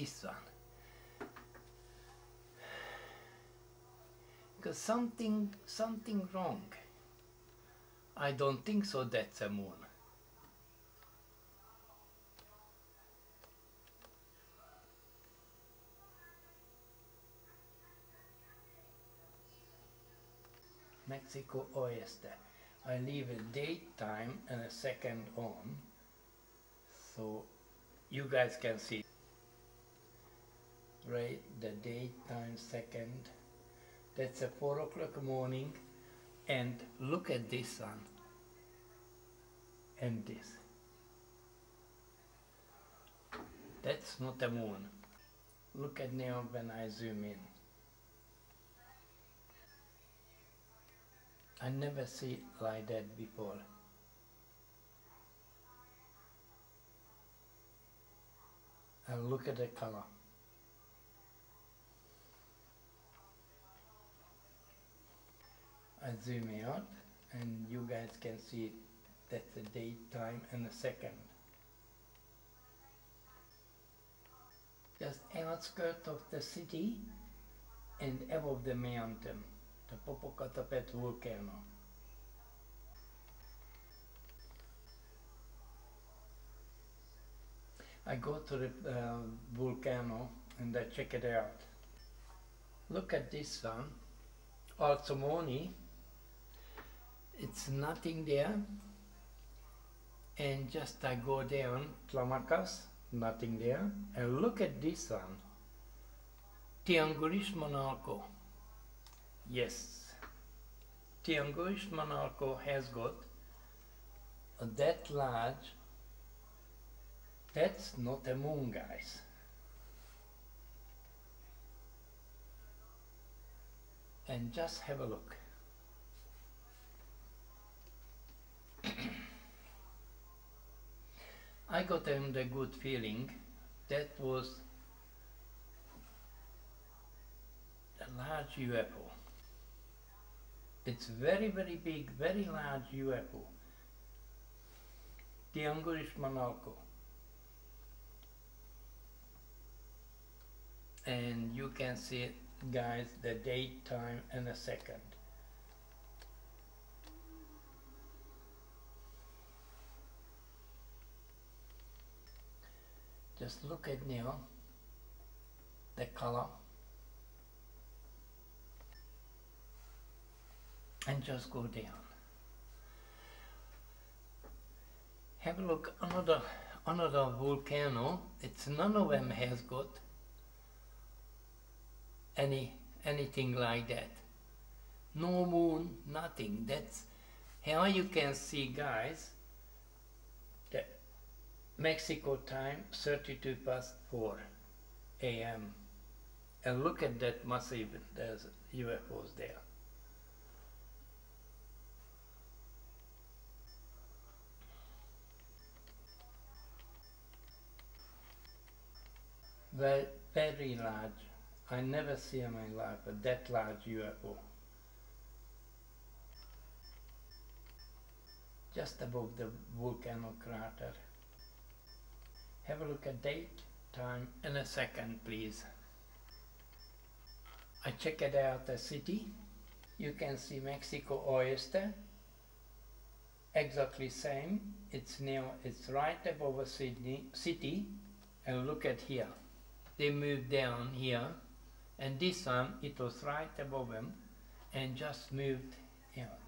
this one. Because something wrong. I don't think so that's a moon. Mexico Oeste. I leave a date, time and a second on, so you guys can see. Right, the date, time, second. That's a 4 o'clock morning, and look at this one and this. That's not a moon. Look at now when I zoom in. I never see it like that before. And look at the color. I zoom out and you guys can see that's the date, time and a second. Just outskirts of the city and above the mountain, the Popocatepetl volcano. I go to the volcano and I check it out. Look at this one, Alzamoni. It's nothing there, and just I go down, Tlamacas, nothing there, and look at this one, Tianguismanalco. Yes, Tianguismanalco has got that large. That's not a moon, guys. And just have a look. I got the good feeling that was a large UFO. It's very, very big, very large UFO. Tianguismanalco. And you can see, guys, the date, time and a second. Just look at now the color and just go down. Have a look, another volcano. It's none of them has got anything like that. No moon, nothing. That's how you can see, guys, the Mexico time 4:32 a.m. and look at that massive, there's UFOs there. Very large. I never see in my life a that large UFO. Just above the volcano crater. Have a look at date, time and a second, please. I check it out the city. You can see Mexico Oeste. Exactly same. It's right above a city. And look at here. They moved down here. And this one, it was right above them and just moved out.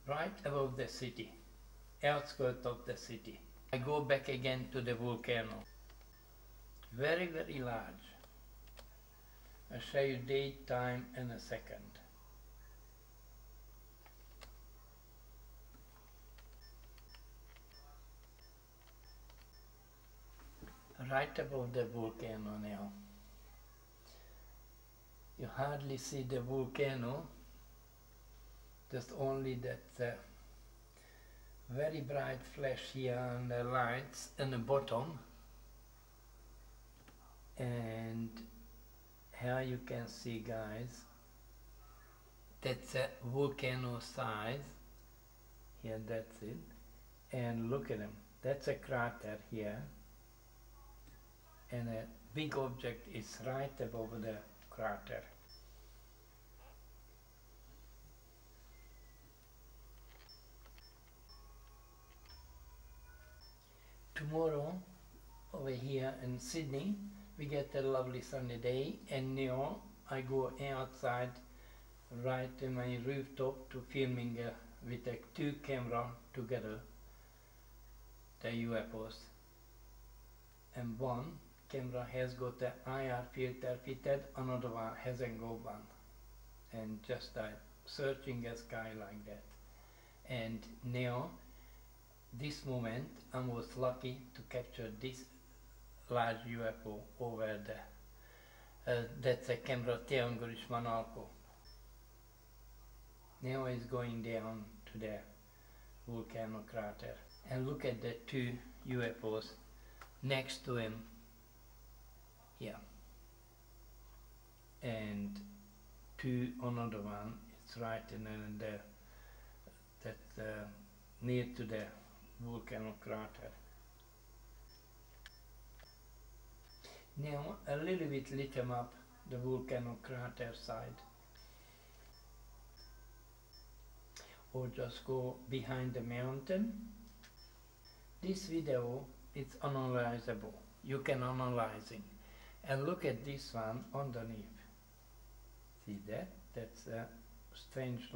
Right above the city, outskirts of the city. I go back again to the volcano. Very, very large. I'll show you date, time and a second. Right above the volcano now. You hardly see the volcano, just only that very bright flash here and the lights in the bottom. And here you can see, guys, That's a volcano size. Here, that's it. And look at them. That's a crater here. And a big object is right above the crater. Tomorrow, over here in Sydney, we get a lovely sunny day, and now I go outside right in my rooftop to filming with the two camera together, the UFOs. And one camera has got the IR filter fitted, another one hasn't got one. And just searching the sky like that. And now, this moment, I was lucky to capture this large UFO over the, that's a camera Tianguismanalco. Now it's going down to the volcano crater. And look at the two UFOs next to him here. And another one, it's right in near to the volcano crater. Now a little bit lit him up the volcano crater side, or just go behind the mountain. This video is analyzable. You can analyze it. And look at this one underneath. See that? That's a strange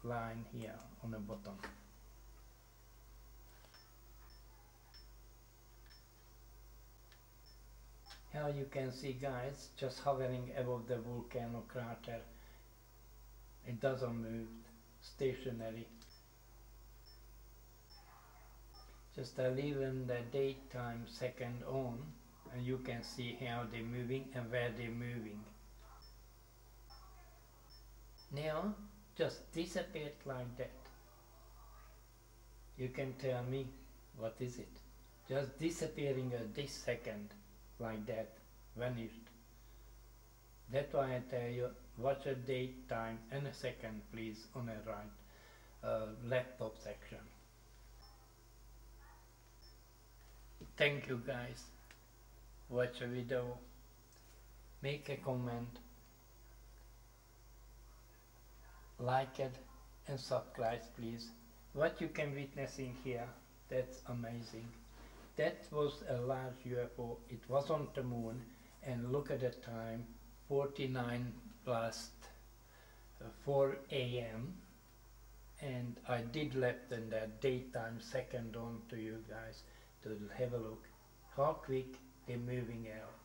line here on the bottom. Here you can see, guys, just hovering above the volcano crater. It doesn't move, stationary. Just leaving the daytime second on, and you can see how they're moving and where they're moving. Now, just disappeared like that. You can tell me, what is it? Just disappearing this second, like that, vanished. That's why I tell you, watch a date, time, and a second, please, on the right laptop section. Thank you, guys. Watch a video, make a comment, like it, and subscribe, please. What you can witness in here, that's amazing. That was a large UFO. It was on the moon, and look at the time, 49 plus 4 a.m. and I did left in the daytime second on to you guys to have a look how quick they're moving out.